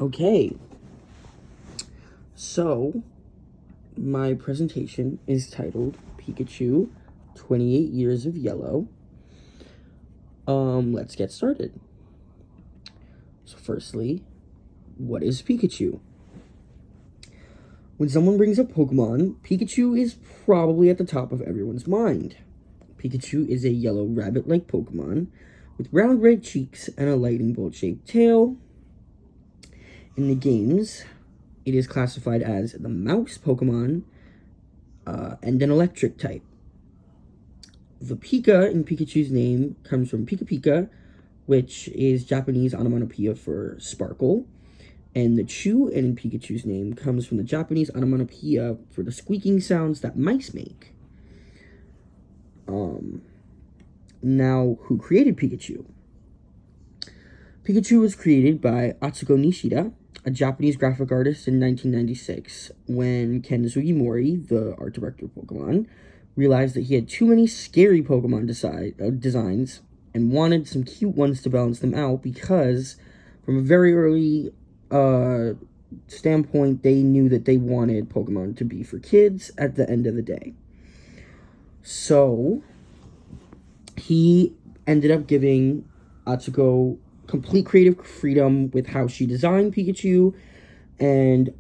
Okay, so my presentation is titled Pikachu 28 Years of Yellow. Let's get started. So firstly, what is Pikachu? When someone brings up Pokemon, Pikachu is probably at the top of everyone's mind. Pikachu is a yellow rabbit-like Pokemon with round red cheeks and a lightning bolt-shaped tail. In the games, it is classified as the mouse Pokemon and an electric type. The Pika in Pikachu's name comes from Pika Pika, which is Japanese onomatopoeia for sparkle. And the Chew in Pikachu's name comes from the Japanese onomatopoeia for the squeaking sounds that mice make. Now, who created Pikachu? Pikachu was created by Atsuko Nishida, a Japanese graphic artist in 1996, when Ken Sugimori, the art director of Pokemon, realized that he had too many scary Pokemon designs and wanted some cute ones to balance them out because, from a very early standpoint, they knew that they wanted Pokemon to be for kids at the end of the day. So, he ended up giving Atsuko complete creative freedom with how she designed Pikachu, and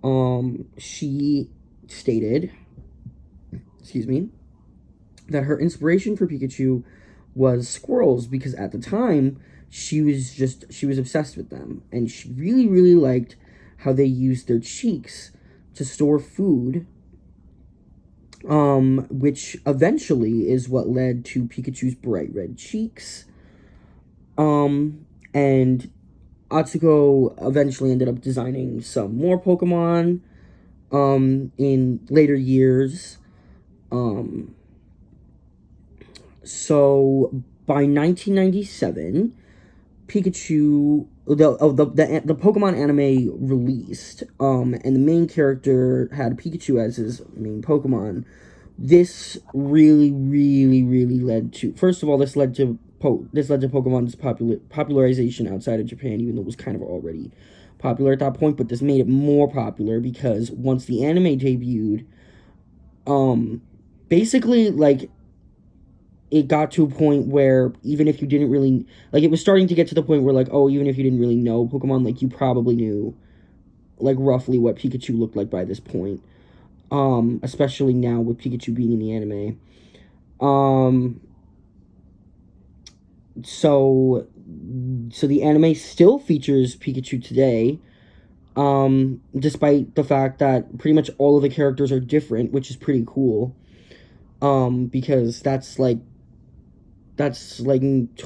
she stated, that her inspiration for Pikachu was squirrels, because at the time she was obsessed with them, and she really liked how they used their cheeks to store food, which eventually is what led to Pikachu's bright red cheeks. And Atsuko eventually ended up designing some more Pokemon in later years. So by 1997, Pikachu, the Pokemon anime released, and the main character had Pikachu as his main Pokemon. This really led to, first of all, this led to Pokemon's popularization outside of Japan, even though it was kind of already popular at that point, but this made it more popular because once the anime debuted, basically, like, it got to a point where even if you didn't really, like, it was starting to get to the point where, like, oh, even if you didn't really know Pokemon, like, you probably knew, like, roughly what Pikachu looked like by this point. Especially now with Pikachu being in the anime. So the anime still features Pikachu today, despite the fact that pretty much all of the characters are different, which is pretty cool. Because that's like 28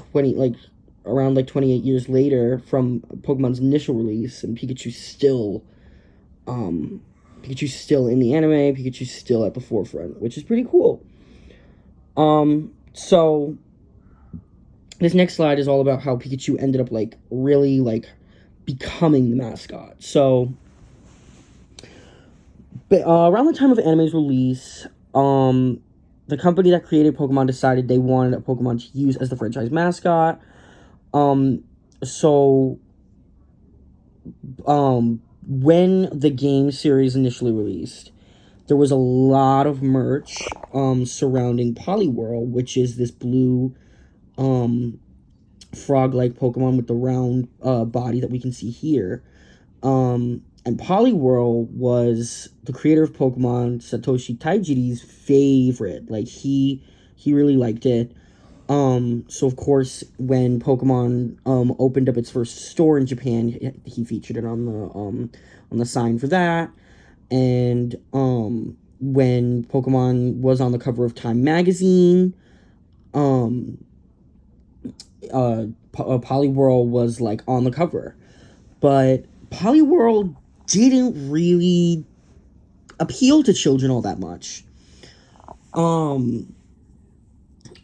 years later from Pokemon's initial release, and Pikachu's still in the anime. Pikachu's still at the forefront, which is pretty cool. So this next slide is all about how Pikachu ended up, like, really, like, becoming the mascot. So, around the time of the anime's release, the company that created Pokemon decided they wanted a Pokemon to use as the franchise mascot. When the game series initially released, there was a lot of merch surrounding Poliwhirl, which is this blue frog-like Pokemon with the round body that we can see here. And Poliwhirl was the creator of Pokemon, Satoshi Tajiri's favorite. Like, he really liked it. So of course, when Pokemon opened up its first store in Japan, he featured it on the sign for that. And when Pokemon was on the cover of Time magazine, Poliwhirl was, like, on the cover. But Poliwhirl didn't really appeal to children all that much.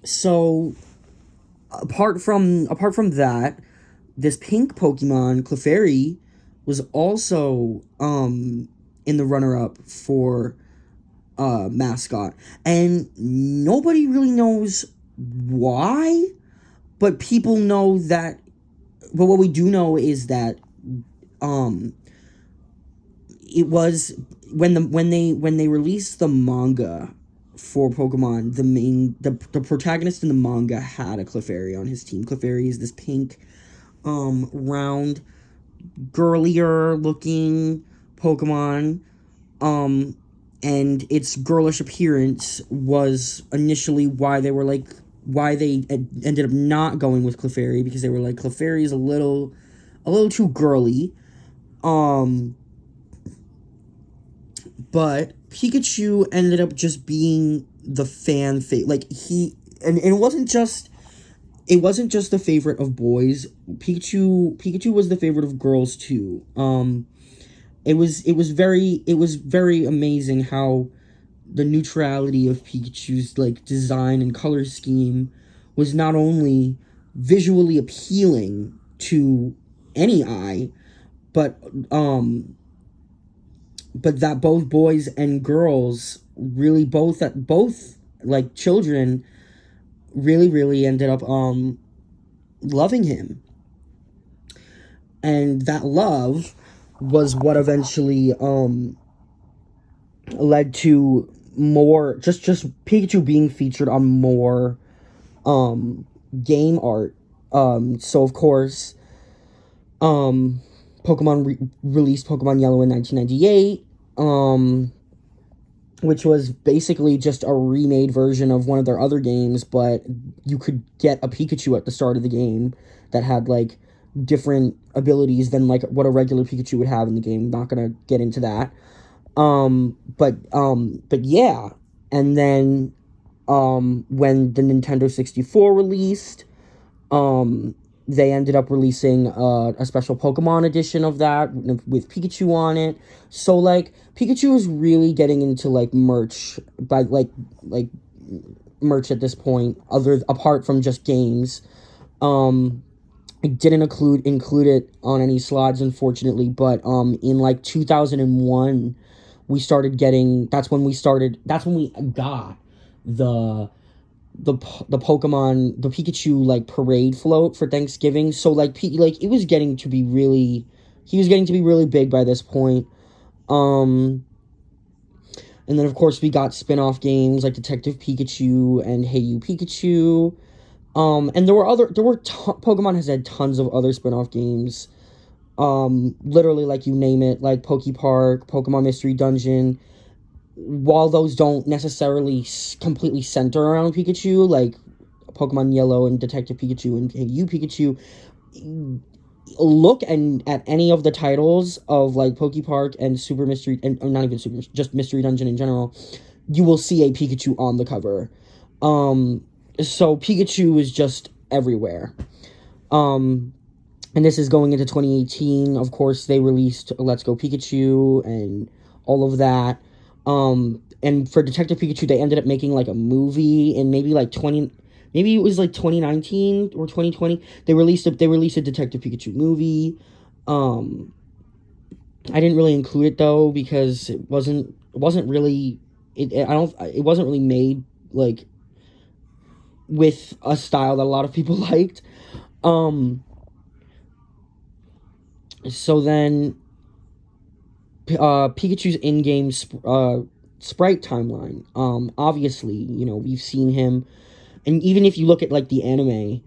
So apart from that, this pink Pokemon, Clefairy, was also in the runner-up for mascot, and nobody really knows why, but what we do know is that it was when they released the manga for Pokemon, the protagonist in the manga had a Clefairy on his team. Clefairy is this pink, round, girlier looking Pokemon. And its girlish appearance was initially why they ended up not going with Clefairy, because they were like, Clefairy is a little too girly. But Pikachu ended up just being the fan favorite. Like, and it wasn't just the favorite of boys. Pikachu was the favorite of girls too. It was very amazing how the neutrality of Pikachu's like design and color scheme was not only visually appealing to any eye, but that both boys and girls really both like children really ended up loving him. And that love was what eventually led to more just Pikachu being featured on more game art. So of course Pokemon released Pokemon Yellow in 1998, which was basically just a remade version of one of their other games, but you could get a Pikachu at the start of the game that had like different abilities than like what a regular Pikachu would have in the game. Not gonna get into that. But yeah. And then when the Nintendo 64 released, they ended up releasing a special Pokemon edition of that with Pikachu on it. So like Pikachu is really getting into like merch by like merch at this point, apart from just games. It didn't include it on any slides, unfortunately, but in like 2001 we started getting that's when we got the Pokemon, the Pikachu like parade float for Thanksgiving. So like it was getting to be really big by this point. And then of course we got spin-off games like Detective Pikachu and Hey You Pikachu. And Pokemon has had tons of other spin-off games. Literally like you name it, like Poke Park, Pokemon Mystery Dungeon. While those don't necessarily completely center around Pikachu, like Pokemon Yellow and Detective Pikachu and Hey You Pikachu, look at any of the titles of like Poke Park and Super Mystery, and not even Super, just Mystery Dungeon in general, you will see a Pikachu on the cover. So Pikachu is just everywhere. And this is going into 2018. Of course, they released Let's Go Pikachu and all of that. And for Detective Pikachu, they ended up making like a movie in maybe it was like 2019 or 2020. They released a Detective Pikachu movie. I didn't really include it though because it wasn't really made like with a style that a lot of people liked. So then Pikachu's in-game sprite timeline. Obviously, you know, we've seen him, and even if you look at like the anime,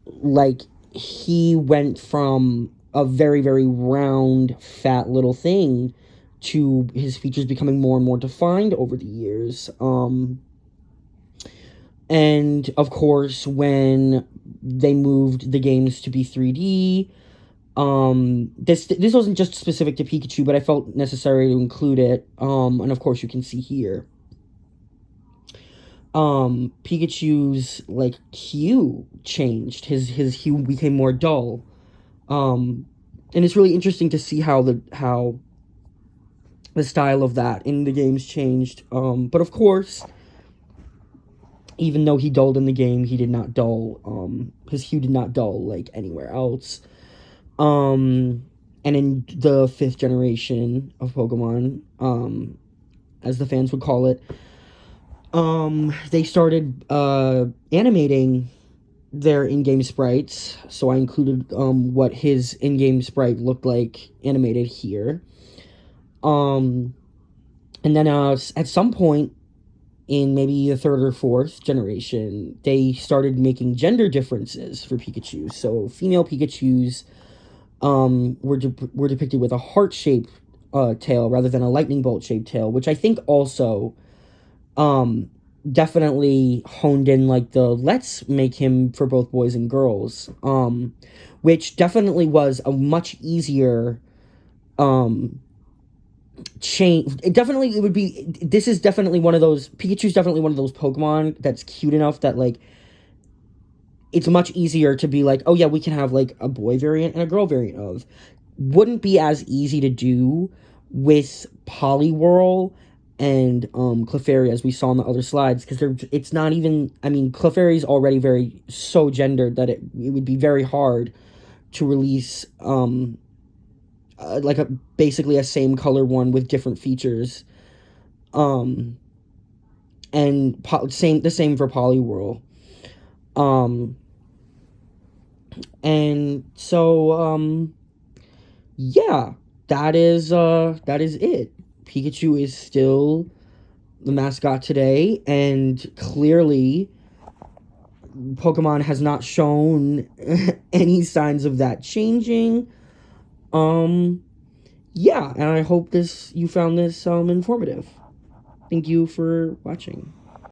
like he went from a very, very round, fat little thing to his features becoming more and more defined over the years. And of course, when they moved the games to be 3D, this wasn't just specific to Pikachu, but I felt necessary to include it. And of course, you can see here. Pikachu's like hue changed. His hue became more dull. And it's really interesting to see how the style of that in the games changed. But of course, even though he dulled in the game, he did not dull. His hue did not dull like anywhere else. And in the 5th generation of Pokemon, as the fans would call it, they started animating their in-game sprites, so I included what his in-game sprite looked like animated here. And then at some point in maybe the third or fourth generation, they started making gender differences for Pikachu. So female Pikachus were depicted with a heart-shaped tail rather than a lightning bolt-shaped tail, which I think also definitely honed in like the let's make him for both boys and girls, which definitely was a much easier change. It would be, this is definitely one of those, Pikachu's definitely one of those Pokemon that's cute enough that like it's much easier to be like, oh yeah, we can have like a boy variant and a girl variant of. Wouldn't be as easy to do with Poliwhirl and Clefairy, as we saw on the other slides, because it's not even, I mean, Clefairy's already very so gendered that it would be very hard to release like a basically a same color one with different features, and the same for Poliwhirl. And so yeah, that is it. Pikachu is still the mascot today, and clearly Pokemon has not shown any signs of that changing. Yeah, and I hope you found this informative. Thank you for watching.